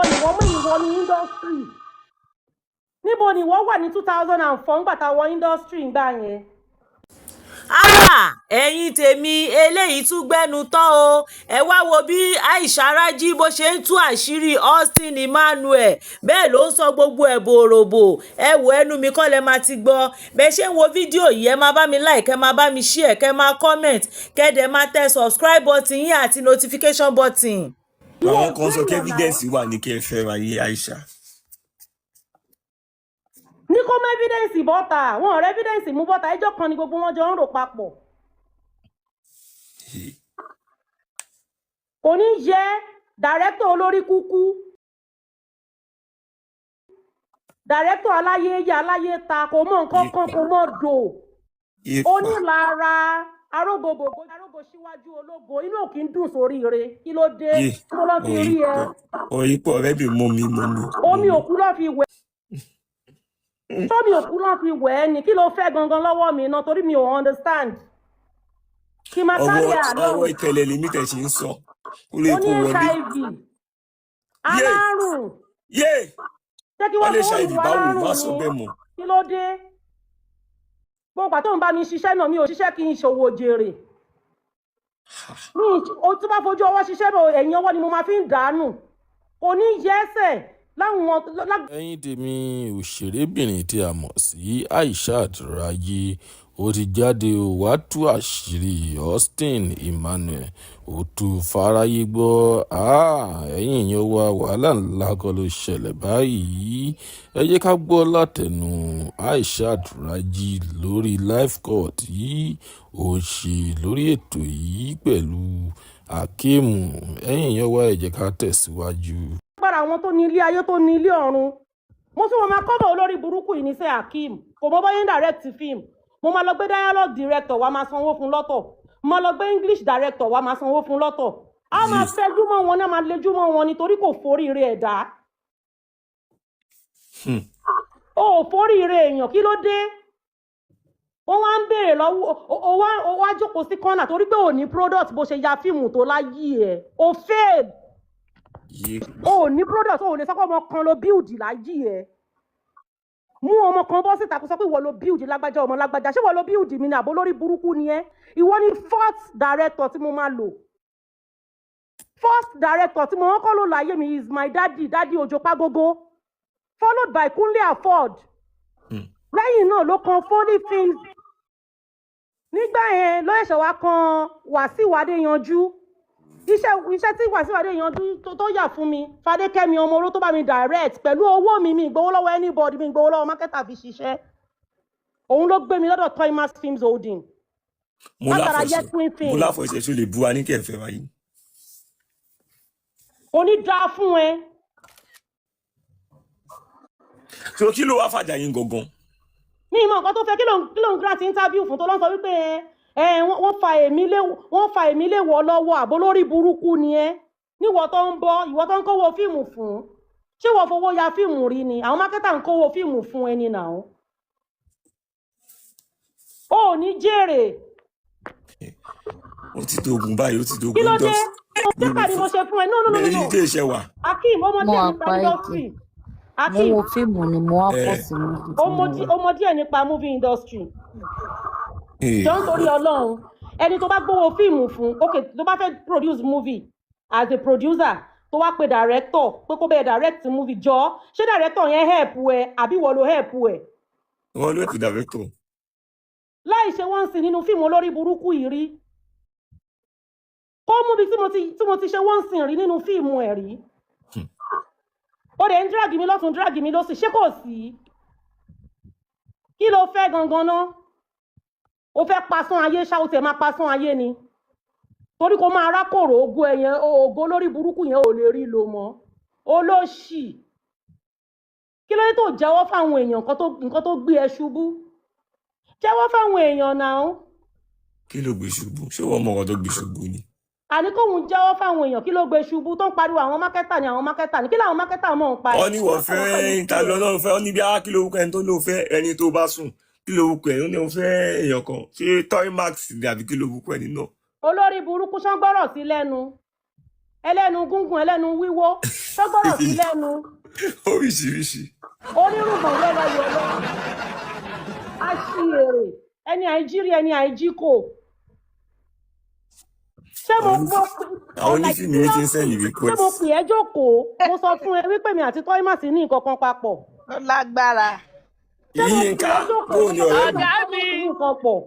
ìwọ ní industry. Níbo ni wọ́n wà ní 2004 nígbà tá wọ industry ńgbà yẹn. Ẹ̀yin tèmi eléyìí tún gbẹ́nu tán o. Ẹ wá wo bí Aisha Raji bó ṣe ń tú àṣírí Austin Emmanuel bẹ́ẹ̀ ló ń sọ gbogbo ẹ̀ bòròbò. Ẹ wo ẹnu mi kọ́ lẹ máa ti gbọ́. Bẹ́ẹ̀ ṣe ń wo fídíò yìí ẹ máa bá mi like, ẹ máa bá mi share, kẹ́ máa comment, kẹ́ dẹ̀ máa tẹ subscribe button yín àti notification button. Àwọn kan sọ kí evidence wà ní kí ẹ fẹ́ ra yé Aisha. Ní kó mọ evidence bọ́ta, wọn ọ̀rẹ́ evidence mú bọ́ta, ẹjọ́ kan ni gbogbo wọn jọ ń rò papọ̀. Kò ní yẹ director olórí kúkú, director aláyéyá aláyéta, kò mọ nǹkan kan, kò mọ dò. Onílara arógbòbògbò arógbò síwájú ológo, inú ò kí ń dùn sórí ire. Kí ló dé? Kí ló fi rí ẹ? Òyìnbó ọ̀rẹ́ bí mọ́mí. Omi òkú ló fi wẹ̀. Sọ́mi òkú ló fi wẹ̀ ẹ́ ni, kí ló fẹ́ gangan lọ́wọ́ mi náà torí mi ò understand. Kí máa sáré àná. Ọwọ́ ìtẹ̀lẹ̀ lèmi tẹ̀ ṣe ń sọ. Ó ní HIV. Alárùn. Ṣé kí wọ́n fọwọ́ ìwà alárùn ni? Kí ló dé? Gbogbo àtọ́ ń bá mi ṣiṣẹ́ náà mi ò ṣiṣẹ́ kí n ṣòwò jèrè. O tún bá fojú ọwọ́ ṣiṣẹ́ bọ̀ ẹ̀yìn ọwọ́ ni mo máa fi ń dànù. Kò ní yẹ́sẹ̀. Ẹ̀yin tèmi òṣèrébìnrin tí a mọ̀ sí Aisha Raji ó ti jáde wá tú àṣírí Austin Emmanuel ó tú fáráyé gbọ́. Ẹ̀yin yẹn wá wàhálà ńlá kan ló ṣẹlẹ̀ báyìí. Ẹ jẹ́ ká gbọ́ látẹnu Aisha Raji lórí live court yìí ó ṣe lórí ètò yìí pẹ̀lú Akeem. Ẹ̀yin yẹn wá ẹ jẹ́ ká tẹ̀síwájú. Àwọn tó ní ilé ayé tó ní ilé ọ̀run mo tún wọn máa kọ́bọ̀ olórí burúkú yìí ní sẹ́ Akeem kò mọ bóyá ń direct film mo máa lọ gbé dialogue director wa máa sanwó fún lọ́tọ̀ mo máa lọ gbé English director wa máa sanwó fún lọ́tọ̀ a máa fẹjú mọ́ wọn náà máa lejú mọ́ wọn nítorí kò foríire ẹ̀dá ó foríire èèyàn kí ló dé wọ́n wá ń béèrè lọ́wọ́ ó wá jókòó sí kọ́nà torí pé ò ní product bó ṣe ya fíìmù tó láyé ẹ̀ ó fail. Ní product o lè sọ pé ọmọ kan ló build láyé ẹ mú ọmọ kan bọ́ síta kó sọ pé ìwọ ló build lágbájá ọmọ lágbájá ṣé ìwọ ló build mi ní àbó lórí burúkú ni ẹ ìwọ ni first director tí mo máa lò first director tí mo kọ́ ló láyé mi is my daddy Òjó Págógó followed by Kunle Afod lẹ́yìn náà ló kan Funny Films nígbà yẹn ló ẹ̀ṣẹ̀ wá kan Wàsíù Adéyanjú iṣẹ́ tí Wàsíù Adéyanjú tó yà fún mi Fadékẹ́mi ọmọ oró tó bá mi direct pẹ̀lú owó mi ìgbowó lọ́wọ́ anybody mi ìgbowó lọ́wọ́ marketer fi ṣiṣẹ́ òun ló gbé mi lọ́dọ̀ Toymas Films Holding mo láfọ̀ ìṣẹ́ tó lè bu wa ní kẹfẹ́ wáyé onídàá fún ẹ. So kí ló wá fàjà yín gangan. Mi ìmọ̀ nǹkan tó fẹ́ kí ló ń grant interview fún tó lọ́n sọ wípé wọ́n fa èmi lé wọ́ lọ́wọ́ àbó lórí burúkú ni ẹ́ níwọ̀ tó ń bọ́ ìwọ tó ń kówó fíìmù fún ṣé wọ́n fowó ya fíìmù rí ni àwọn mákẹ́tà ń kówó fíìmù fún ẹni náà ó ní jèrè. Ó ti tó ogun báyìí ó ti tó ogun. Kí ló dé pépà ni mo ṣe fún ẹ no. Akeem ọmọdé nípa industry. Mo wo fíìmù ni mo wá pọ̀ sí mi. Ọmọdé ẹ̀ nípa movie industry. Jọ ń torí Ọlọ́run ẹni tó bá gbówó fíìmù fún tó bá fẹ́ produce movie as a producer tó wá pe director pé kó bẹ́ẹ̀ direct movie jọ ṣé director yẹn help ẹ àbí wọ́n ló help ẹ. Wọ́n ló ti director. Láì ṣe wọ́n sì nínú fíìmù olórí burúkú yìí rí kó mú bí tí mo ti ṣe wọ́n sìn rí nínú fíìmù ẹ̀ rí ó dẹ̀ ń drag mi lọ́tún drag mi lọ́sì ṣé kò sí kí ló fẹ́ gangan náà ó fẹ́ pasán ayé ṣá ó tẹ̀ máa pasán ayé ni torí kó máa rákòrò ògo ẹ̀yẹn ògo lórí burúkú yẹn ò lè rí lò mọ́ olóṣì kí ló dé tó jẹ́wọ́ fáwọn èèyàn nǹkan tó gbé ẹ ṣubú jẹ́wọ́ fáwọn èèyàn náà. Kí ló gbé ṣubú ṣé wọ́n mọ ọ̀rọ̀ tó gbé ṣubú ni. Àní kóhun jẹ́wọ́ fáwọn èèyàn kí ló gbé ṣubú tó ń pariwo àwọn mákẹ́tà ni kí làwọn mákẹ́tà mọ̀ ń pa ẹ̀. Wọ́n ní wọ́n fẹ́ ìta lọ́nà fẹ́ wọ́n ní bí kí ló wúkọ ẹni tó ló fẹ́ ẹni tó bá sùn kí ló wúkọ ẹni tó fẹ́ èèyàn kan ṣé Toymax ni àbí kí ló wúkọ ẹni náà. Olórí burúkú ṣán gbọ́rọ̀ sí lẹ́nu ẹlẹ́nu gúngún ẹlẹ́nu wíwó tó gbọ́dọ̀ sí lẹ́nu oríṣiríṣi. onírùngbọ̀n yọlọyọlọ aṣièrè ẹni àìjírí ẹni àìjíkò ṣé mo àwọn onífìmù yìí ti ń sẹ́yìn request. ṣé mo pè ẹ́ jókòó mo sọ fún ẹ wípé mi àti Toymas ní nǹkan kan papọ̀. Ó lágbára. Yínká kó ní ọ̀rẹ́ mi. Ọ̀gá mi. nǹkan pọ̀.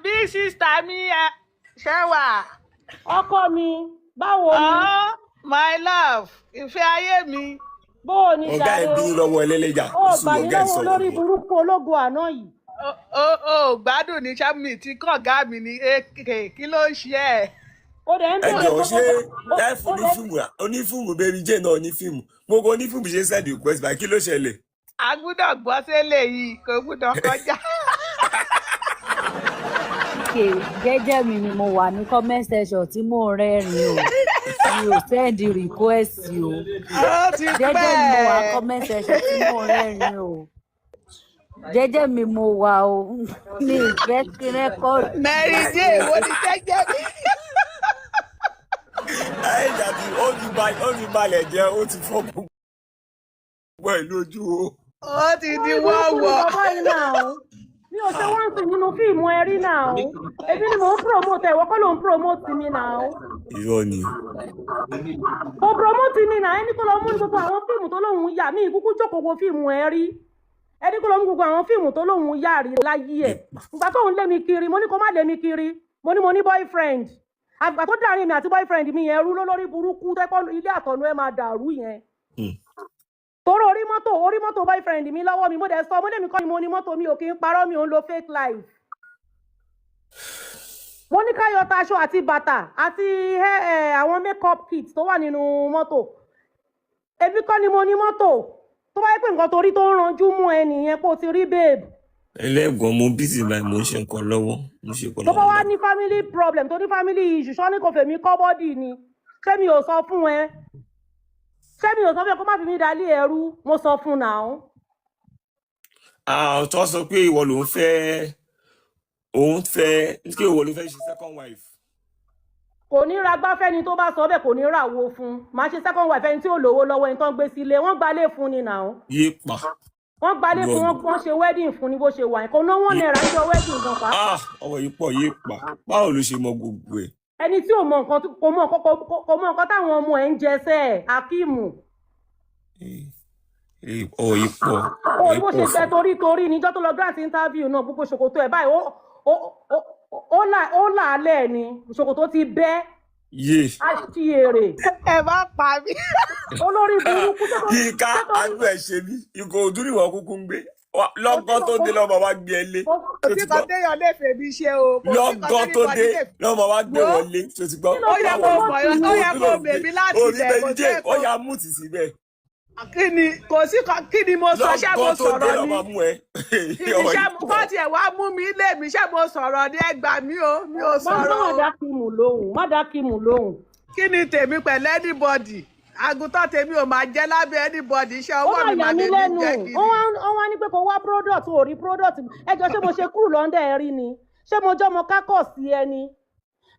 Bí sísítà mi ṣe wà. ọkọ mi báwo ni. Oh my love ìfẹ́ ayé mi. bó o ní ọ̀gá ẹ̀ bínú lọ́wọ́ ẹlẹ́lẹ́jà. ó gbà mí lọ́wọ́ olórí burúkú ológo àná yìí. Ó gbádùn ní sámi tí kọ̀ọ̀gá mi ní èkè kí ló ń ṣe ẹ̀. ó dẹ̀ ń ẹ bẹ̀rẹ̀ jọ̀ọ́ ṣé láìfù onífíìmù Baby Jane náà onífíìmù gbogbo onífíìmù ṣe send request báyìí kí ló ṣẹlẹ̀. A gbúdọ̀ gbọ́ sílẹ̀ yìí kò gbúdọ̀ kọjá. Jẹ́jẹ́ mi ni mo wà ní comment section tí mò ń rẹ́rìn-ín o mi ò send request o jẹ́jẹ́ mi mo wà comment section tí mò ń rẹ́rìn-ín o jẹ́jẹ́ mi mo wà o mi ìfẹ́ kí rẹ́kọ̀dù. Mary Jane wo ni jẹ́jẹ́ mi. ẹ jàdí ó ti balẹ̀ jẹ́ ó ti fọ́ gbogbo ẹ̀ lójú o. Ó ti di wọ́wọ́. mi ò ṣe wọ́n sì nínú fíìmù ẹ̀rí náà ebi ni mò ń promote ẹ̀wọ́ kọ́ ló ń promote mi náà. irọ́ ni. mo promote mi náà ẹni kó lọ mú ní gbogbo àwọn fíìmù tó lóun yà mí ìkúkú jókòó wo fíìmù ẹ̀rí ẹni kó lọ mú gbogbo àwọn fíìmù tó lóun yà rí láyé ẹ̀ ìgbà tó ń lé mi kiri mo ní kó má lé mi kiri mo ní boyfriend àgbà tó dàrin mi àti boyfriend mi yẹn rú lólórí burúkú tẹ́kọ́ ilé àtọ̀nù ẹ̀ máa dàrú yẹn. Toro orí mọ́tò boyfriend mi lọ́wọ́ mi mo dẹ̀ sọ mo lèmi kọ́ ni mo ní mọ́tò mi ò kí ń parọ́ mi ò ń lo fake life. mo ní ká yọ taṣọ àti bàtà àti àwọn makeup kit tó wà nínú mọ́tò ebi kọ́ ni mo ní mọ́tò tó bá yẹ pé nǹkan torí tó ń ranjú mú ẹ nìyẹn kó o ti rí babe. ẹlẹ́gbọ̀n mo busy báyìí mo ń ṣe nǹkan lọ́wọ́ mo ṣe nǹkan lọ́wọ́. tó bá wá ní family problem tó ní family issue ṣọ́ ní kò fèmí kọ́ bọ́dì ni ṣé mi ò sọ fún ẹ ṣé mi ò sọ fún ẹ kó má fi mí dalé ẹrú mo sọ fún náà. tó sọ pé ìwọ ló ń fẹ́ kí ìwọ ló fẹ́ ṣe second wife. kò ní ra gbáfẹ́ni tó bá sọ bẹ́ẹ̀ kò ní ra wo fún máa ṣe second wife ẹni tí ò lówó lọ́wọ́ ẹni tó ń gbé sílé wọ́n gbalé fún ni náà. yé pa. wọ́n gbalé fún wọ́n ṣe wedding fún ni bó ṣe wà kò ná wọ́n náírà ṣe wedding gan pa. ọwọ́ yìí pọ̀ yé pa báwo ló ṣe mọ gbogbo ẹ̀. ẹni tí ò mọ nǹkan táwọn ọmọ ẹ̀ ń jẹ sẹ́ẹ̀ akíìmù. ọwọ́ yìí pọ̀. ó bó ṣe fẹ́ torí níjọ́ tó lọ grant interview náà gbogbo ṣòkòtò ẹ̀ báyìí ó làálẹ̀ ni ṣòkòtò ti bẹ́. yé aṣièrè. Ẹ má pa mí. olórí burúkú tó tó. Yínká àgbẹ̀ ẹ̀ ṣe mí ikọ̀ òdúrìwọ̀ kúkú ń gbé lọ́gán tó dé lọ́mọ wa gbé ẹ lé. Òtí kan téèyàn lè fèmí ṣe o. lọ́gán tó dé lọ́mọ wa gbé wọn lé tó ti gbọ́. Ó yẹ kó bèbí láti bẹ̀ kó jẹ́ ó yà mú tì síbẹ̀. Kí ni mo sọ ṣé mo sọ̀rọ̀ ni? lọ́gán tó dé lọ́mọ mú ẹ. Ṣé mo kọ́ tiẹ̀ wá mú mi ilé mi ṣé mo sọ̀rọ̀ ní ẹgbàá mi ò sọ̀rọ̀ o. má dá kíìmù lóhùn. Kí ni tèmi pẹ̀lú anybody? Àgùntàn tèmi ò máa jẹ́ lábẹ́ anybody iṣẹ́ ọwọ́ mi máa bèbí jẹ́ kiri. ó wá ní pé kó wá product ò rí product ẹjọ́ ṣé mo ṣe kúrò lọ́ndà ẹ̀ rí ni ṣé mo jọmọ kákọ̀sí ẹni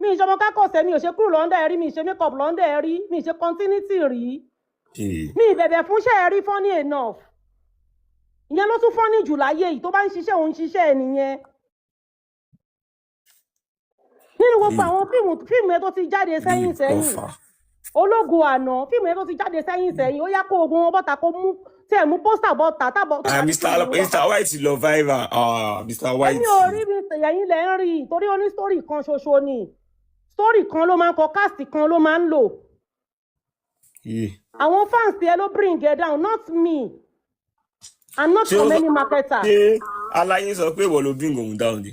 mi ì jọmọ kákọ̀sí ẹ mi ò ṣe kúrò lọ́ndà ẹ̀ rí mi ì ṣe makeup lọ́ndà ẹ̀ rí mi ì ṣe continuity rí mi ì bẹ̀bẹ̀ fúnṣẹ́ ẹ̀ rí funny enough ìyẹn ló tún funny jù láyé yìí tó bá ń ṣiṣẹ́ òun ṣiṣẹ́ ẹ̀ nìyẹn nínú gbogbo àwọn fíìmù ẹ tó ti jáde sẹ́yìn ológo àná fíìmù ẹ tó ti jáde sẹ́yìn ó yá kó ogun wọn bọ́ta kó mú tí ẹ̀ mú pósítà bọ́ta tábọ̀. Mr. White lọ viral Mr. White. ẹni ò rí bí ẹ̀yin lẹ̀ ń rí i torí ó ní sítórì kan ṣoṣo ni sítórì kan ló máa ń kọ káàsì kan ló máa ń lò. àwọn fans ẹ ló bring it down not me and not so many marketers. ṣé aláyé sọ pé ìwọ ló bring òun down ni.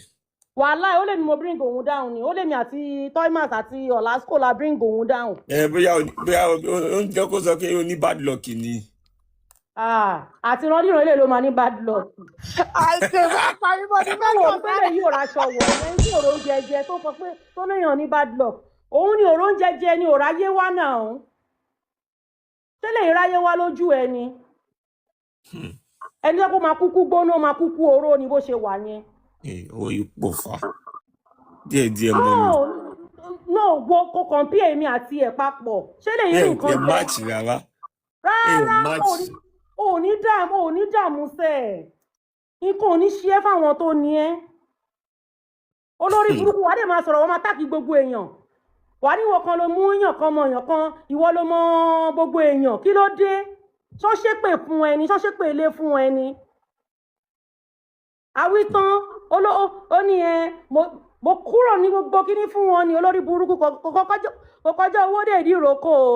wàhálà ó lè ní mo bring òun down ni ó lè mi àti Toymas àti Olasco la bring òun down. bóyá ó ń jẹ́ kó sọ pé ó ní bad luck ni. àti ìrandíran ilé ló máa ní bad luck. àìsè bá parí bọ́ ní mẹ́lọ̀ pé lè yí òraṣọ wọ̀ ẹni tí òrò ń jẹjẹ tó sọ pé tó léèyàn ní bad luck òun ni òrò ń jẹjẹ ni òráyé wá náà tẹ́lẹ̀ ìráyé wá lójú ẹni ẹni tó máa kúkú gbóná máa kúkú oró ni bó ṣe wà yẹn. owó yìí pọ̀ fà díẹ̀díẹ̀ mọ́ mi. no wo kò compare mi àti ẹ̀ papọ̀ ṣé lè yí nǹkan jẹ́ máàcì rárá rárá ò ní dààmú sẹ́ nǹkan ò ní ṣe é fáwọn tó ní ẹ́ olórí burúkú wà dé máa sọ̀rọ̀ wọ́n máa tákì gbogbo èèyàn wà ní ìwọ kan ló mú èèyàn kan mọ èèyàn kan ìwọ ló mọ gbogbo èèyàn kí ló dé ṣọ́ ṣépè fún ẹni ṣọ́ ṣépè lé fún ẹni àwítán ó ní mo kúrò ní gbogbo kíní fún wọn ni olórí burúkú kò kọjá owó dé ìdí ìrókò o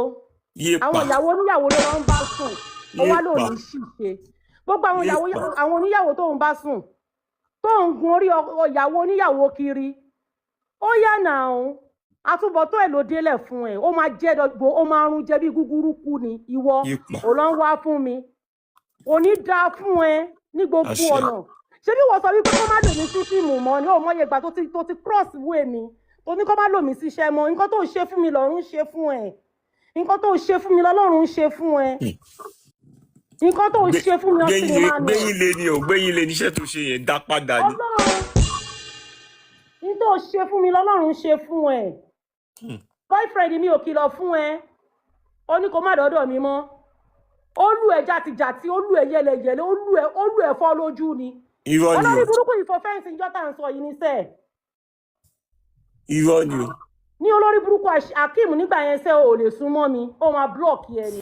àwọn ìyàwó oníyàwó ló ń bá sùn ó wá lò ní ṣìṣe gbogbo àwọn oníyàwó tó ń bá sùn tó ń gun orí ìyàwó oníyàwó kiri ó yà náà àtúbọ̀tán ẹ̀ ló délẹ̀ fún ẹ̀ ó máa jẹ́ dọ́gbò ó máa rún jẹ́ bí gúgúrú kú ni ìwọ ò lọ ń wá fún mi ò ní dáa fún ẹ ní gbogbo ọ̀nà ṣé bí wọ́n sọ wípé kó má lò mí sí fíìmù mọ́ ni ó mọyẹ ìgbà tó ti cross way mi tó ní kó má lò mí síṣẹ́ mọ́ nǹkan tó ń ṣe fún mi lọ́run ń ṣe fún ẹ nǹkan tó ń ṣe fún mi lọ́lọ́run ń ṣe fún ẹ nǹkan tó ń ṣe fún mi ọtí ni máa nù. gbẹ̀yìn lé ni ò gbẹ̀yìn lé níṣẹ́ tó ṣe yẹn dá padà ni. ní tó ṣe fún mi lọ́lọ́run ń ṣe fún ẹ boyfriend mi ò kìlọ̀ fún ẹ ó ní kó má dọ́dọ̀ mi mọ́ ó lù ẹ́ jàtìjàtì ó lù ẹ́ yẹlẹyẹlẹ ó lù ẹ́ fọ́ lójú ni irọ́ ni o olórí burúkú ìfọ̀fẹ́ǹsì ìjọ tá à ń sọ yìí ní sẹ́ẹ̀. irọ́ ni o. ní olórí burúkú Akeem nígbà yẹn sẹ́ ò lè sún mọ́ mi ó máa blọ́ọ̀kì ẹni.